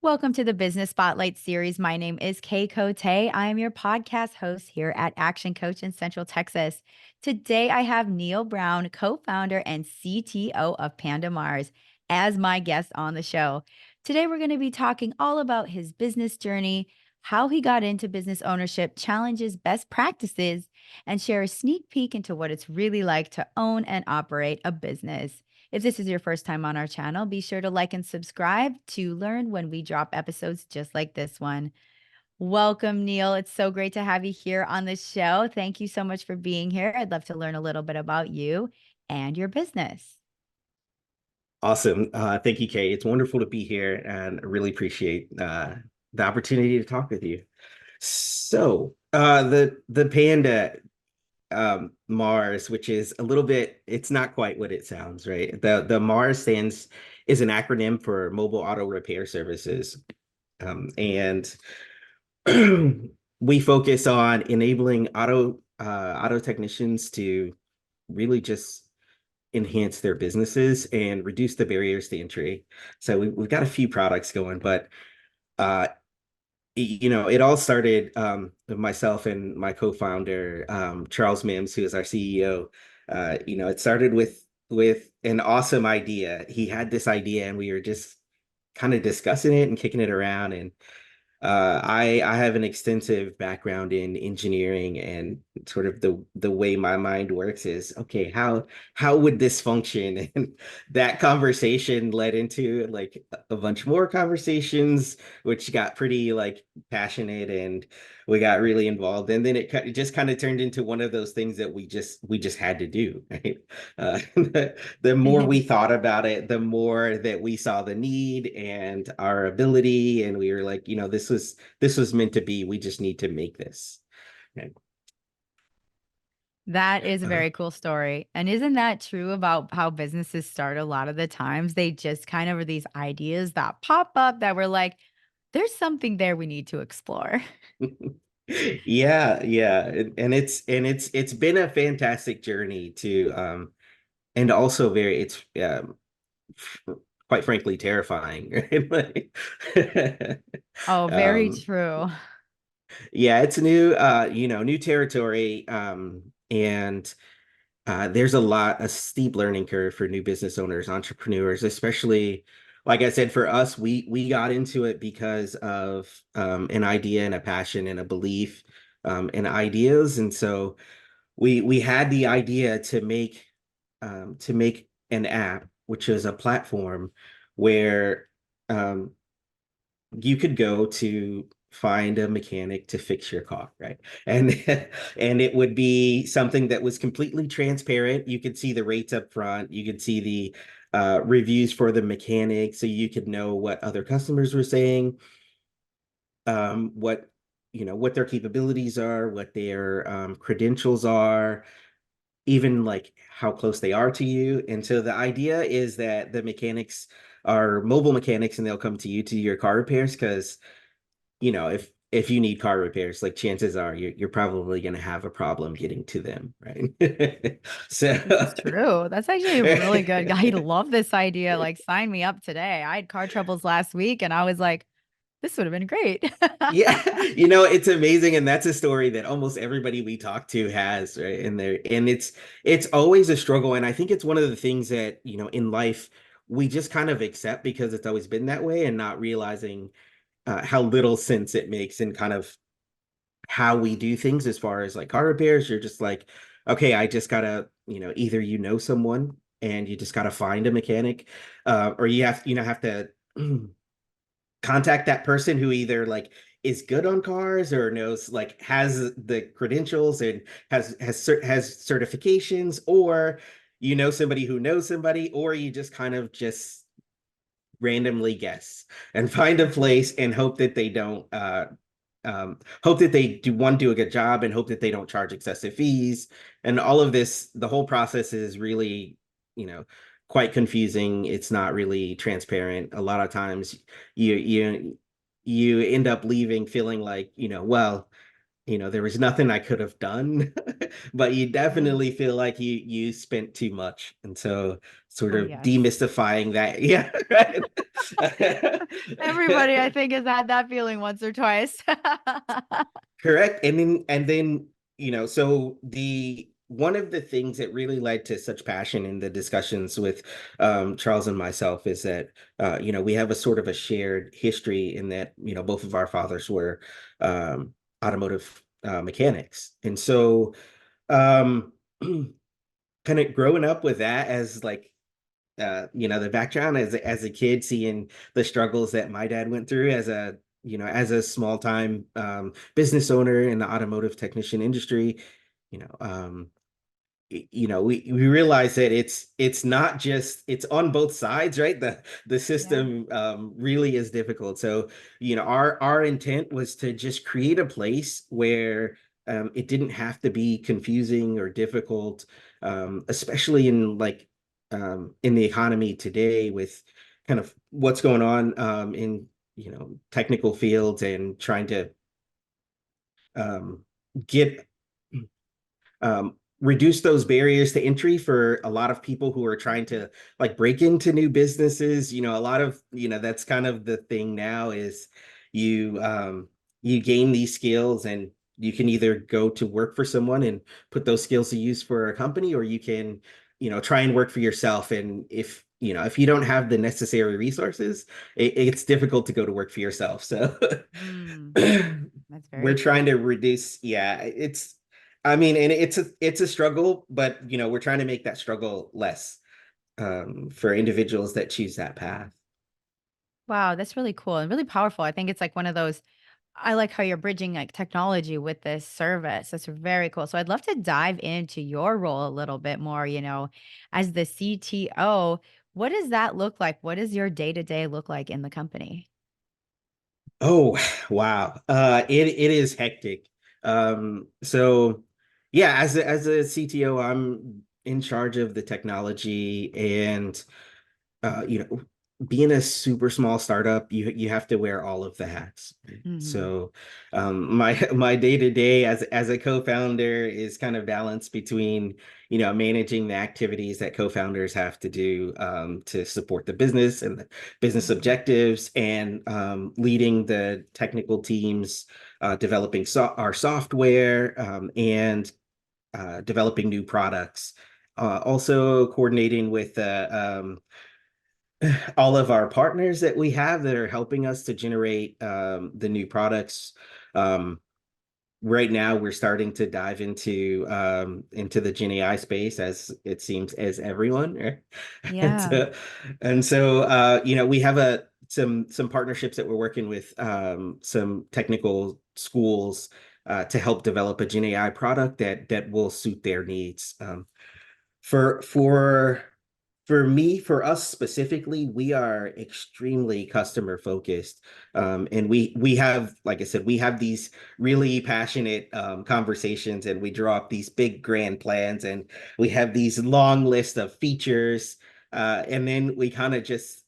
Welcome to the Business Spotlight series. My name is Cote. I am your podcast host here at Action Coach in Central Texas. Today, I have Neil Brown, co founder and CTO of Panda Mars, as my guest on the show. Today, we're going to be talking all about his business journey, how he got into business ownership, challenges, best practices, and share a sneak peek into what it's really like to own and operate a business. If this is your first time on our channel, be sure to like and subscribe to learn when we drop episodes just like this one. Welcome, Neil. It's so great to have you here on the show. Thank you so much for being here. I'd love to learn a little bit about you and your business. Awesome. Thank you, Kay. It's wonderful to be here, and I really appreciate the opportunity to talk with you. The Panda Mars, which is a little bit, it's not quite what it sounds, right? The Mars stands is an acronym for Mobile Auto Repair Services, and we focus on enabling auto technicians to really just enhance their businesses and reduce the barriers to entry. So we've got a few products going, but uh, it all started with myself and my co-founder, Charles Mims, who is our CEO. It started with an awesome idea. He had this idea, and we were just kind of discussing it and kicking it around. And I have an extensive background in engineering, and sort of the way my mind works is, okay, how would this function? And that conversation led into like a bunch more conversations, which got pretty like passionate, and we got really involved. And then it just kind of turned into one of those things that we just had to do, right? The more we thought about it, the more that we saw the need and our ability, and we were like, this was meant to be. We just need to make this. Okay. That is a Uh, very cool story. And isn't that true about how businesses start a lot of the times? They just kind of are these ideas that pop up that we're like, there's something there we need to explore. yeah, and it's been a fantastic journey to and also very it's quite frankly terrifying, right? Oh, very um true. yeah, it's new territory, and there's a steep learning curve for new business owners, entrepreneurs, especially, like I said, for us, we got into it because of an idea and a passion and a belief, and ideas. And so we had the idea to make an app, which is a platform where um, you could go to find a mechanic to fix your car, right? And and it would be something that was completely transparent. You could see the rates up front, you could see the reviews for the mechanic, so you could know what other customers were saying, what their capabilities are, what their credentials are, even like how close they are to you. And so the idea is that the mechanics are mobile mechanics, and they'll come to you to your car repairs, because if you need car repairs, like chances are you're probably going to have a problem getting to them, right? So This is true. That's actually a really good. I love this idea. Like, sign me up today. I had car troubles last week and I was like, this would have been great. yeah, it's amazing, and that's a story that almost everybody we talk to has, right? And it's always a struggle, and I think it's one of the things that, in life, we just kind of accept because it's always been that way, and not realizing how little sense it makes in kind of how we do things. As far as like car repairs, you're just like, okay, I just gotta, either someone, and you just gotta find a mechanic, or you have to contact that person who either like is good on cars, or knows, like, has the credentials and has certifications, or somebody who knows somebody, or you just kind of just randomly guess and find a place and hope that they don't hope that they do a good job, and hope that they don't charge excessive fees. And all of this, the whole process is really, you know quite confusing. It's not really transparent. A lot of times you end up leaving feeling like, well, there was nothing I could have done, but you Mhm. definitely feel like you spent too much. And so, sort Oh, of yes. demystifying that. Yeah, right. Everybody, I think, has had that feeling once or twice. Correct. And then, so the one of the things that really led to such passion in the discussions with Charles and myself is that we have a sort of a shared history in that, both of our fathers were automotive mechanics. And so um kind of growing up with that as like the background as a kid, seeing the struggles that my dad went through as a small time business owner in the automotive technician industry. you know um we realize that it's not just it's on both sides, right? The Yeah. system really is difficult. So our intent was to just create a place where it didn't have to be confusing or difficult, especially in the economy today with kind of what's going on in technical fields and trying to get reduce those barriers to entry for a lot of people who are trying Mhm. to like break into new businesses. A lot of, that's kind of the thing now is you gain these skills and you can either go to work for someone and put those skills to use for a company, or you can, try and work for yourself. And if you don't have the necessary resources, it's difficult to go to work for yourself. So Mm, that's we're very trying true. to reduce, yeah, I mean, and it's a struggle, but we're trying to make that struggle less for individuals that choose that path. Wow, that's really cool and really powerful. I think it's like one of those. I like how you're bridging like technology with this service. That's very cool. So I'd love to dive into your role a little bit more, as the CTO. What does that look like? What does your day-to-day look like in the company? Oh, wow. It is hectic. So yeah, as a CTO, I'm in charge of the technology. And being a super small startup, you have to wear all of the hats. Right? Mhm. So, my day to day as a co-founder is kind of balanced between managing the activities that co-founders have to do to support the business and the business Mhm. objectives, and leading the technical teams, developing our software, and developing new products. Also coordinating with all of our partners that we have that are helping us to generate the new products. Um, right now, we're starting to dive into the Gen AI space, as it seems as everyone. Right? and Yeah. so, we have some partnerships that we're working with some technical schools to help develop a Gen AI product that will suit their needs. For for for us specifically, we are extremely customer focused. And we have, like I said, we have these really passionate conversations, and we draw up these big grand plans, and we have these long list of features, and then we kind of just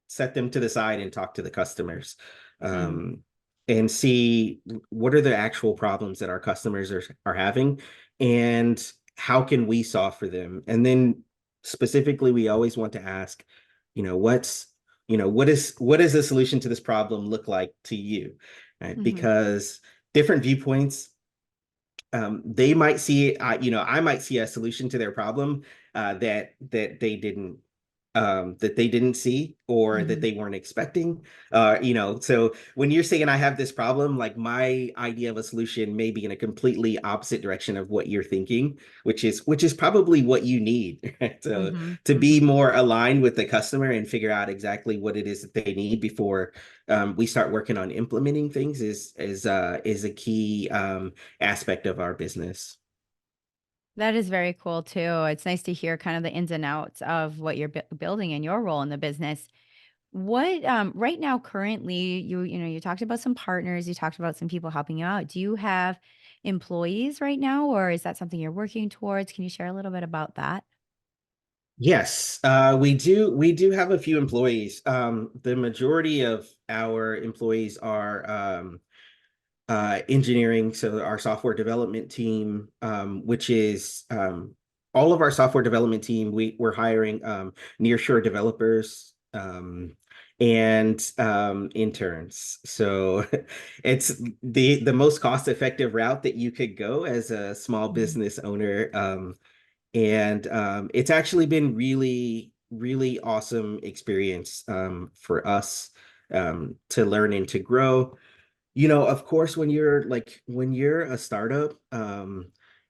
set them to the side and talk to the customers, Mm. um, and see what are the actual problems that our customers are having, and how can we solve for them. And then specifically, we always want to ask, what's what does the solution to this problem look like to you, right? Mhm. Because different viewpoints, they might see, I might see a solution to their problem that they didn't see, or that Mhm. they weren't expecting. So when you're saying I have this problem, like my idea of a solution may be in a completely opposite direction of what you're thinking, which is probably what you need. Right? So Mhm. to be Mhm. more aligned with the customer and figure out exactly what it is that they need before we start working on implementing things is a key aspect of our business. That is very cool too. It's nice to hear kind of the ins and outs of what you're building and your role in the business. What right now currently you talked about some partners, you talked about some people helping you out. Do you have employees right now, or is that something you're working towards? Can you share a little bit about that? Yes, we do have a few employees. The majority of our employees are engineering, so our software development team, which is all of our software development team. We're hiring nearshore developers, and interns. So it's the most cost effective route that you could go as a small Mhm. business owner. And it's actually been really awesome experience for us to learn and to grow. Of course, when you're a startup,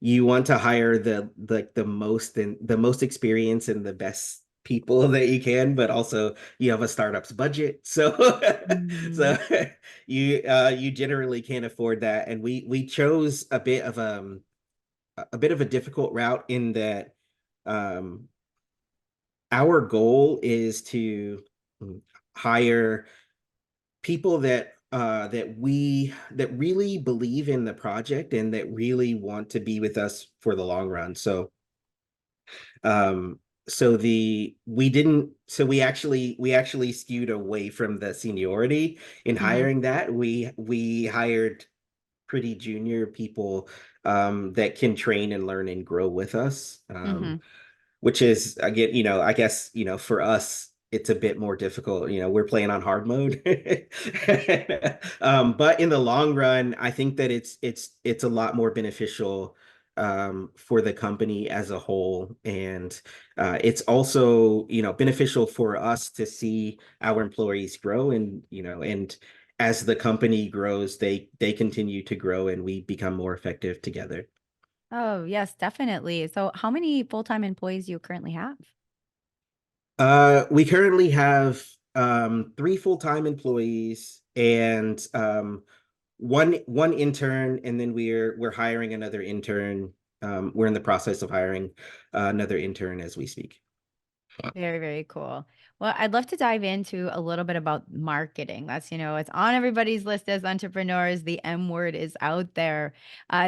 you want to hire the most experienced and the best people that you can, but also you have a startup's budget. So Mhm. so you generally can't afford that. And we chose a bit of a difficult route in that um our goal is to hire people that really believe in the project and that really want to be with us for the long run. Um we actually skewed away from the seniority in Mhm. hiring that. We hired pretty junior people that can train and learn and grow with us. Mhm. Which is again, I guess, for us, it's a bit more difficult. We're playing on hard mode. But in the long run, I think that it's a lot more beneficial for the company as a whole. And it's also, beneficial for us to see our employees grow and as the company grows, they continue to grow and we become more effective together. Oh, yes, definitely. So how many full-time employees do you currently have? We currently have three full-time employees and one intern, and then we're hiring another intern. We're in the process of hiring another intern as we speak. Very, very cool. Well, I'd love to dive into a little bit about marketing. That's, it's on everybody's list as entrepreneurs. The M word is out there.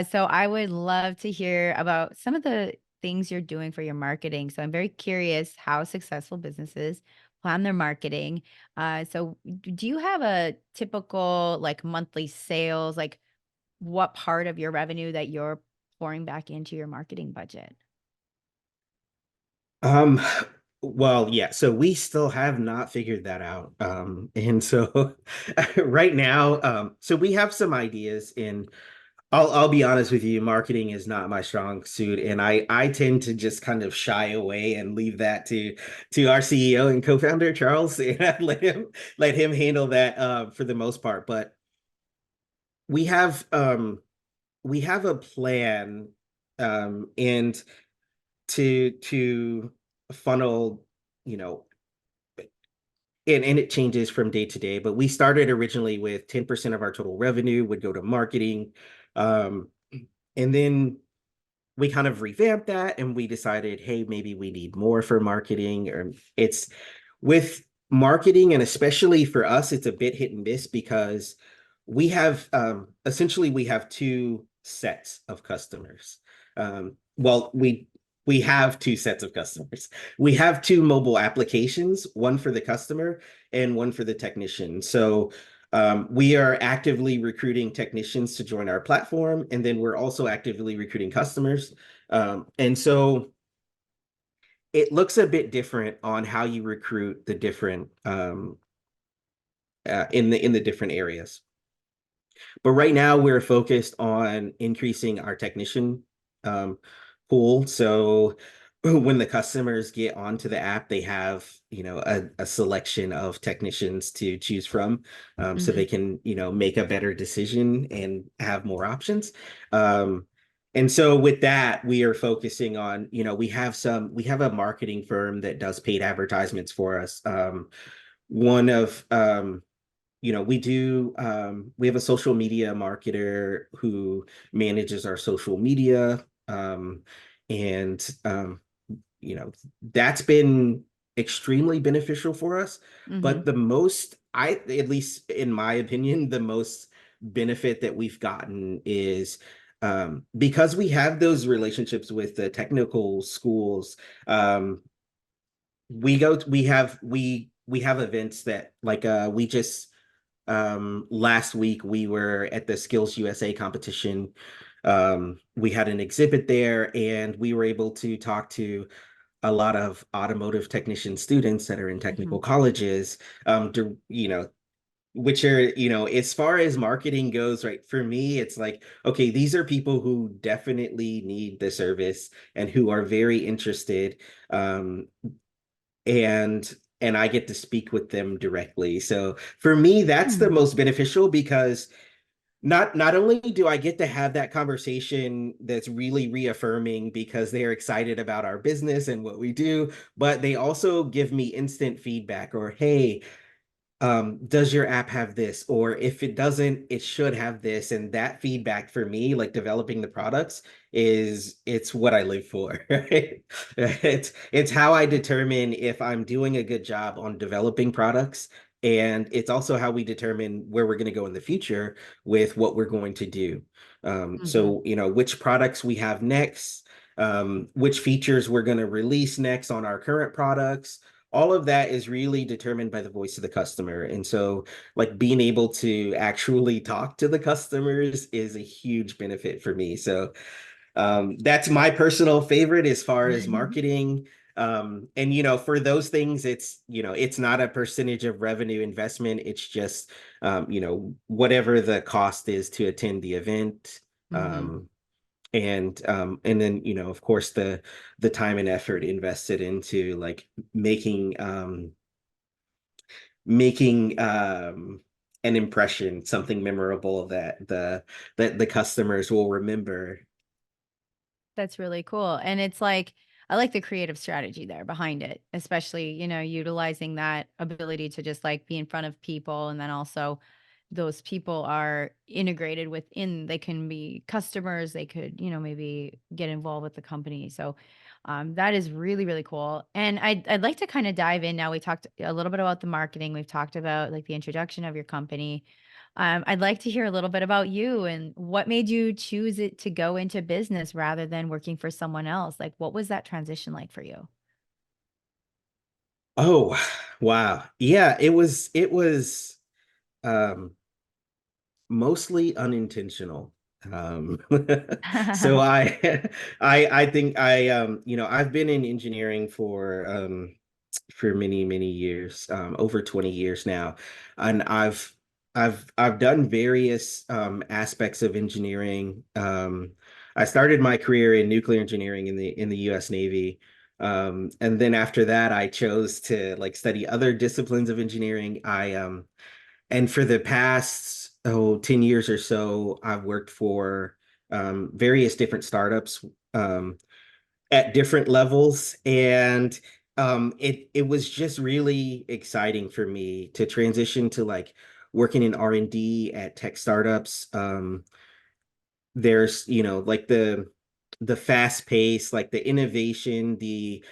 So I would love to hear about some of the things you're doing for your marketing. So I'm very curious how successful businesses plan their marketing. So do you have a typical like monthly sales, like what part of your revenue that you're pouring back into your marketing budget? Um, well, yeah, so we still have not figured that out. And so right now, so we have some ideas in. I'll be honest with you, marketing is not my strong suit, and I tend to just kind of shy away and leave that to our CEO and co-founder Charles, and let him handle that for the most part. But we have um we have a plan, and to funnel, you know, and it changes from day to day. But we started originally with 10% of our total revenue would go to marketing, um, and then we kind of revamped that and we decided, hey, maybe we need more for marketing. Or it's with marketing, and especially for us, it's a bit hit and miss because we have essentially we have two sets of customers. Well, we have two sets of customers. We have two mobile applications, one for the customer and one for the technician. So we are actively recruiting technicians to join our platform, and then we're also actively recruiting customers. And so it looks a bit different on how you recruit the different in the different areas. But right now we're focused on increasing our technician um, pool. So when the customers get onto the app, they have, a selection of technicians to choose from, so they Mhm. can, make a better decision and have more options. Um, and so with that, we are focusing on, we have a marketing firm that does paid advertisements for us. One of we have a social media marketer who manages our social media, and you know that's been extremely beneficial for us. But Mhm. the most, I at least in my opinion, the most benefit that we've gotten is because we have those relationships with the technical schools. We have events that, like, we just last week we were at the Skills USA competition. We had an exhibit there and we were able to talk to a lot of automotive technician students that are in Mhm. technical colleges, which are, as far as marketing goes, right? For me, it's like, okay, these are people who definitely need the service and who are very interested. Um, and I get to speak with them directly. So for me, that's the Hmm. most beneficial because not only do I get to have that conversation that's really reaffirming because they're excited about our business and what we do, but they also give me instant feedback or, hey, does your app have this? Or if it doesn't, it should have this. And that feedback for me, like developing the products, it's what I live for, right? It's how I determine if I'm doing a good job on developing products. And it's also how we determine where we're going to go in the future with what we're going to do. Mhm. So, which products we have next, which features we're going to release next on our current products, all of that is really determined by the voice of the customer. And so, like, being able to actually talk to the customers is a huge benefit for me. So, that's my personal favorite as far as marketing. And, for those things, it's not a percentage of revenue investment. It's just, whatever the cost is to attend the event. Mhm. And then, of course, the time and effort invested into like making making an impression, something memorable that the customers will remember. That's really cool. And it's like, I like the creative strategy there behind it, especially, utilizing that ability to just like be in front of people. And then also those people are integrated within, they can be customers, they could, maybe get involved with the company. So that is really, really cool. And I'd like to kind of dive in now. We talked a little bit about the marketing. We've talked about like the introduction of your company. I'd like to hear a little bit about you and what made you choose it to go into business rather than working for someone else. Like, what was that transition like for you? Oh, wow. Yeah, it was um mostly unintentional. Um, so I think I've been in engineering for many, many years, over 20 years now. And I've done various aspects of engineering. I started my career in nuclear engineering in the US Navy. And then after that, I chose to like study other disciplines of engineering. And for the past 10 years or so, I've worked for various different startups. At different levels, and it was just really exciting for me to transition to like working in R&D at tech startups. There's like the fast pace, like the innovation, the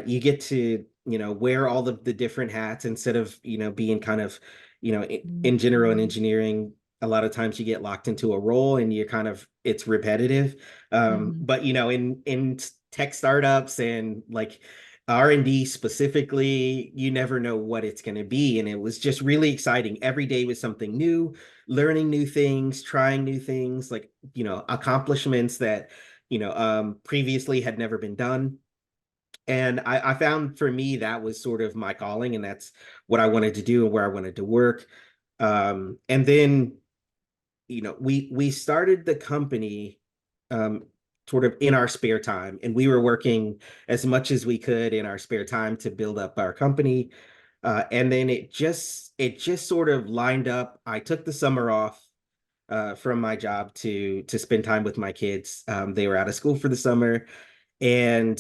you get to wear all the different hats instead of being kind of in general in Mhm. engineering. A lot of times you get locked into a role and you kind of it's repetitive. Mhm. But in tech startups and like R&D specifically, you never know what it's going to be, and it was just really exciting. Every day was something new, learning new things, trying new things, like accomplishments that previously had never been done. And I found for me that was sort of my calling, and that's what I wanted to do and where I wanted to work. And then we started the company um, sort of in our spare time, and we were working as much as we could in our spare time to build up our company. And then it just sort of lined up. I took the summer off from my job to spend time with my kids. They were out of school for the summer, and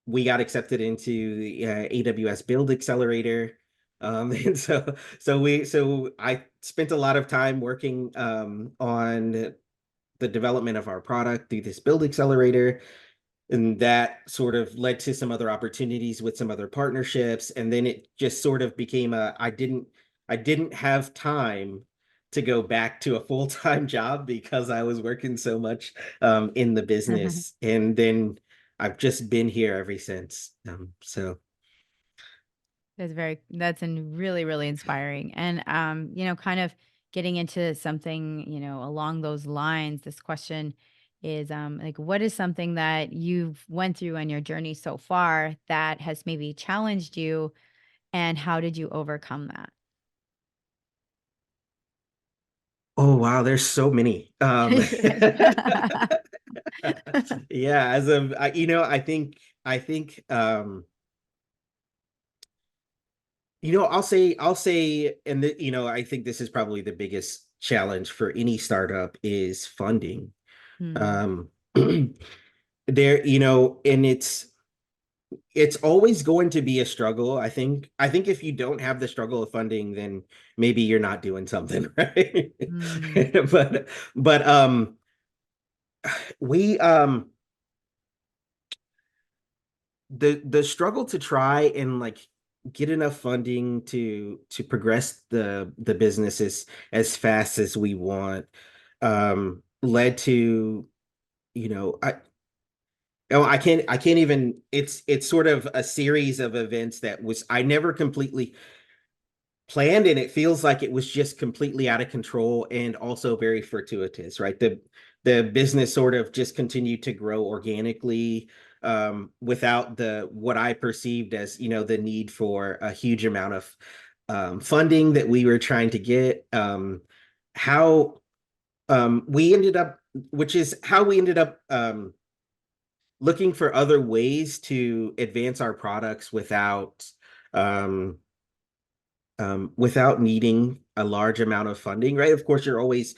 we got accepted into the AWS Build Accelerator. And so I spent a lot of time working on the development of our product through this Build Accelerator, and that sort of led to some other opportunities with some other partnerships. And then it just sort of became I didn't have time to go back to a full-time job because I was working so much in the business. And then I've just been here ever since. So Really, really inspiring. And kind of getting into something, along those lines, this question, is like what is something that you've went through on your journey so far that has maybe challenged you, and how did you overcome that? Oh wow, there's so many. Yeah, as of I think I'll say, and I think this is probably the biggest challenge for any startup is funding. Hmm. Um, and it's always going to be a struggle. I think if you don't have the struggle of funding, then maybe you're not doing something right. Mm, But we the struggle to try and like get enough funding to progress the businesses as fast as we want led to you know I oh I can't even it's sort of a series of events that was I never completely planned, and it feels like it was just completely out of control and also very fortuitous, right? The business sort of just continued to grow organically without the what I perceived as the need for a huge amount of funding that we were trying to get. How we ended up Which is how we ended up looking for other ways to advance our products um, without needing a large amount of funding, right? Of course, you always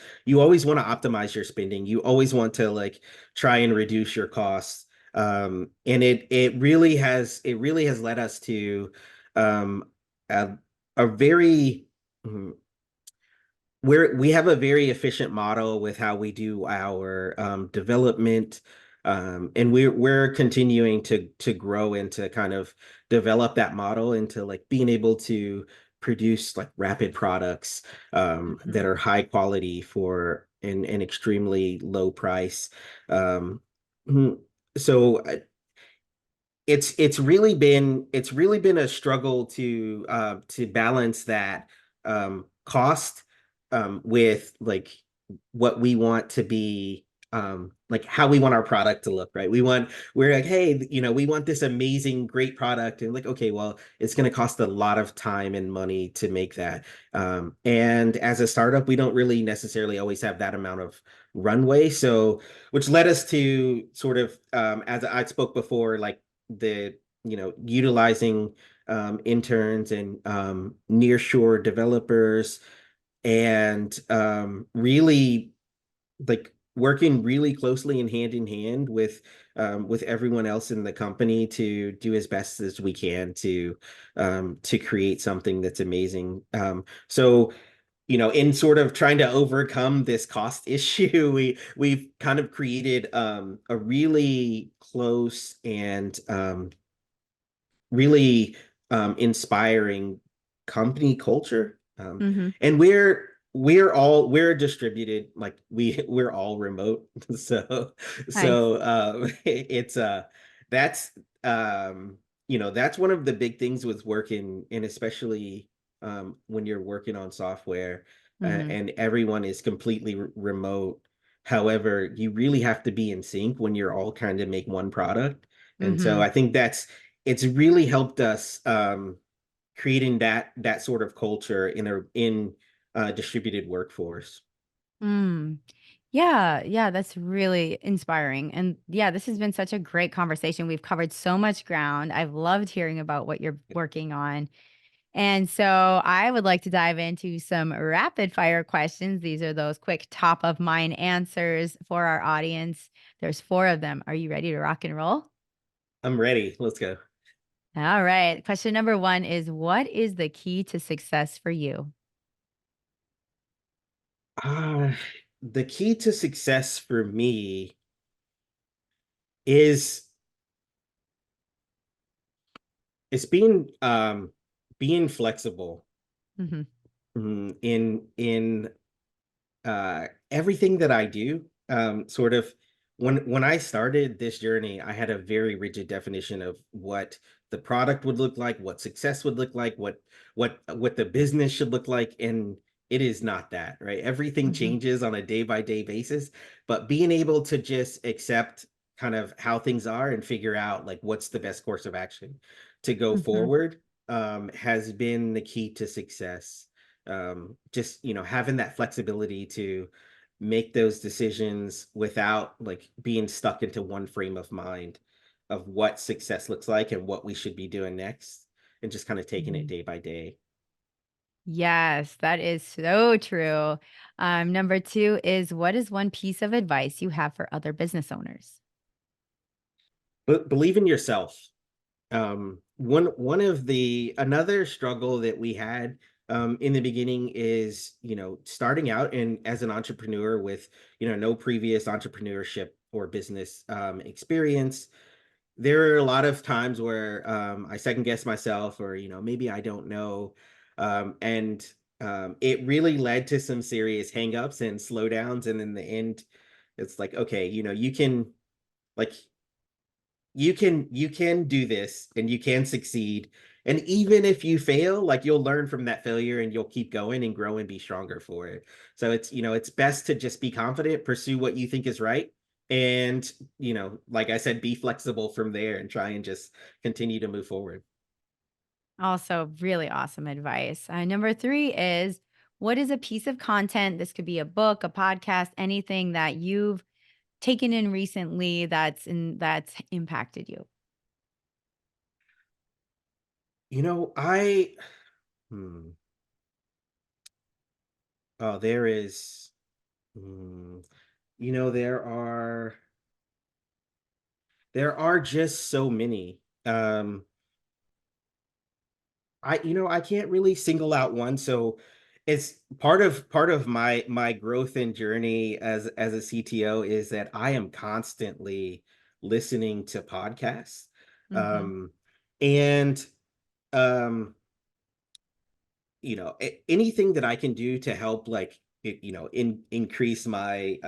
want to optimize your spending. You always want to like try and reduce your costs. And it really has led us to um, a, a very we have a very efficient model with how we do our development, and we're continuing to grow and to kind of develop that model into like being able to produce like rapid products that mhm, are high quality for an extremely low price. Um, mm, so it's really been a struggle to balance that cost with like what we want to be like how we want our product to look, right? We're like, hey, we want this amazing great product, and like, okay, well, it's going to cost a lot of time and money to make that. And as a startup, we don't really necessarily always have that amount of runway, so which led us to sort of as I spoke before, like the utilizing interns and nearshore developers, and really like working really closely and hand in hand with everyone else in the company to do as best as we can to create something that's amazing. So in sort of trying to overcome this cost issue, we've kind of created a really close and really inspiring company culture. mhm. And we're distributed, like we're all remote. So Nice. it's that's that's one of the big things with working, and especially when you're working on software Mhm, and everyone is completely remote. However, you really have to be in sync when you're all trying to make one product. And so mhm. I think it's really helped us creating that sort of culture in distributed workforce. Mm. Yeah, yeah, that's really inspiring. And yeah, this has been such a great conversation. We've covered so much ground. I've loved hearing about what you're working on. And so I would like to dive into some rapid fire questions. These are those quick top of mind answers for our audience. There's four of them. Are you ready to rock and roll? I'm ready. Let's go. All right. Question number one is, what is the key to success for you? Uh, the key to success for me is is being flexible Hmm. in everything that I do. Sort of when I started this journey, I had a very rigid definition of what the product would look like, what success would look like, what the business should look like, it is not that, right? Everything Mhm, changes on a day by day basis, but being able to just accept kind of how things are and figure out like what's the best course of action to go mhm, forward has been the key to success. Just, having that flexibility to make those decisions without like being stuck into one frame of mind of what success looks like and what we should be doing next, and just kind of taking it mhm. day by day. Yes, that is so true. Number 2 is, what is one piece of advice you have for other business owners? But believe in yourself. One of the another struggle that we had in the beginning is, starting out and as an entrepreneur with, no previous entrepreneurship or business experience. There are a lot of times where I second guess myself, or maybe I don't know, and it really led to some serious hangups and slowdowns. And in the end, it's like, okay, like you can do this and you can succeed. And even if you fail, like you'll learn from that failure and you'll keep going and grow and be stronger for it. So it's best to just be confident, pursue what you think is right. And, like I said, be flexible from there and try and just continue to move forward. Also, really awesome advice. Number 3 is, what is a piece of content? This could be a book, a podcast, anything that you've taken in recently that's impacted you. I hmm, oh, there is hmm, there are just so many. I can't really single out one. So it's part of my growth and journey as a CTO is that I am constantly listening to podcasts. Mhm. Um and um anything that I can do to help like increase my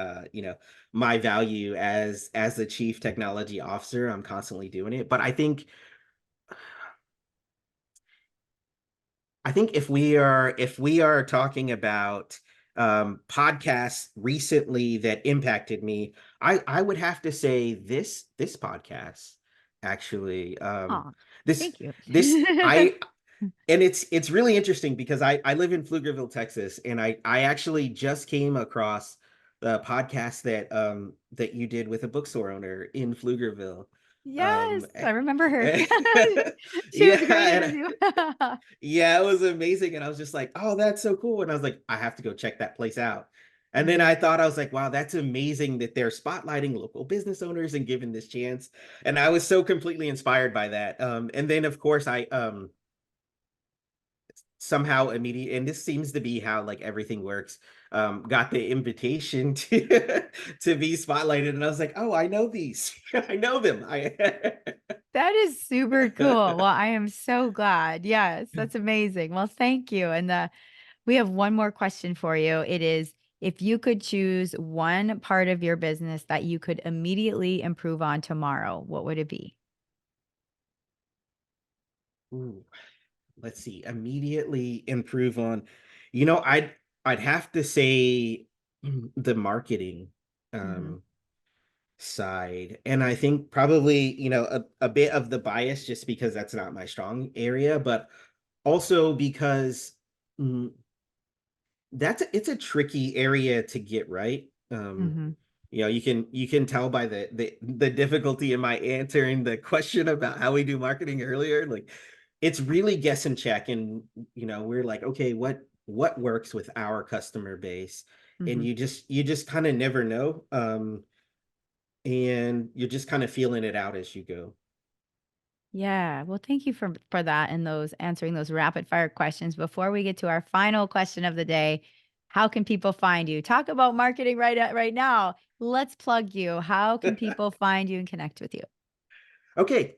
value as the chief technology officer, I'm constantly doing it. But I think if we are talking about podcasts recently that impacted me, I would have to say this podcast actually. Aw, This thank you. this I and it's really interesting because I live in Pflugerville, Texas, and I actually just came across the podcast that you did with a bookstore owner in Pflugerville. Yes, Um I remember her. She was yeah, great and interview. yeah, it was amazing. And I was just like, oh, that's so cool. And I was like, I have to go check that place out. And then Mhm. I was like, wow, that's amazing that they're spotlighting local business owners and giving this chance. And I was so completely inspired by that. And then of course I somehow immediate, and this seems to be how like everything works, got the invitation to to be spotlighted. And I was like, oh, I know these. I know them. I That is super cool. Well, I am so glad. Yes, that's amazing. Well, thank you. And we have one more question for you. It is, if you could choose one part of your business that you could immediately improve on tomorrow, what would it be? Ooh, let's see, immediately improve on, I'd have to say the marketing Mhm, um side. And I think probably, a bit of the bias just because that's not my strong area, but also because mm, it's a tricky area to get right. mhm. You can tell by the difficulty in my answering the question about how we do marketing earlier. Like, it's really guess and check, and we're like, okay, what works with our customer base, and Mhm. you just kind of never know, and you're just kind of feeling it out as you go. Yeah. Well, thank you for that and those answering those rapid fire questions. Before we get to our final question of the day, how can people find you? Talk about marketing right now. Let's plug you. How can people find you and connect with you? Okay.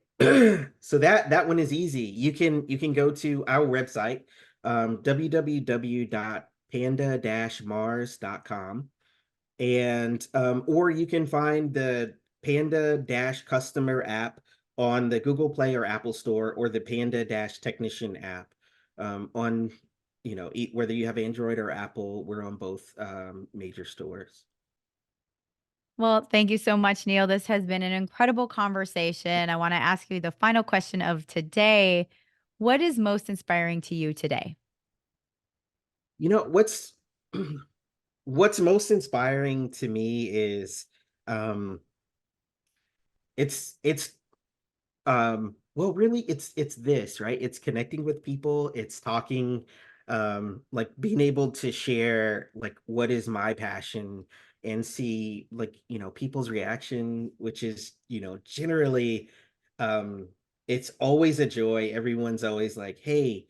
So that one is easy. You can go to our website, www.panda-mars.com, and or you can find the Panda Dash customer app on the Google Play or Apple Store, or the Panda Dash technician app on whether you have Android or Apple, we're on both major stores. Well, thank you so much, Neil. This has been an incredible conversation. I want to ask you the final question of today. What is most inspiring to you today? You know, what's most inspiring to me is um it's well, really, it's this, right? It's connecting with people, it's talking, like being able to share like what is my passion and see like, people's reaction, which is, generally it's always a joy. Everyone's always like, "Hey,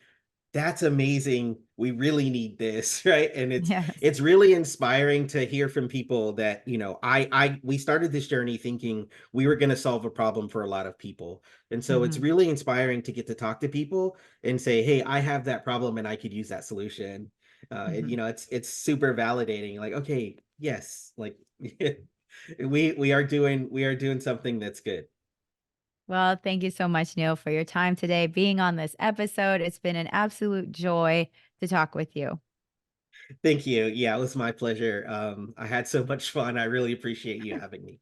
that's amazing. We really need this," right? And it's Yes. it's really inspiring to hear from people that, we started this journey thinking we were going to solve a problem for a lot of people. And so it's Mhm. really inspiring to get to talk to people and say, "Hey, I have that problem and I could use that solution." Mhm. It's super validating. Like, okay, yes, like we are doing something that's good. Well, thank you so much, Neil, for your time today, being on this episode. It's been an absolute joy to talk with you. Thank you. Yeah, it was my pleasure. I had so much fun. I really appreciate you having me.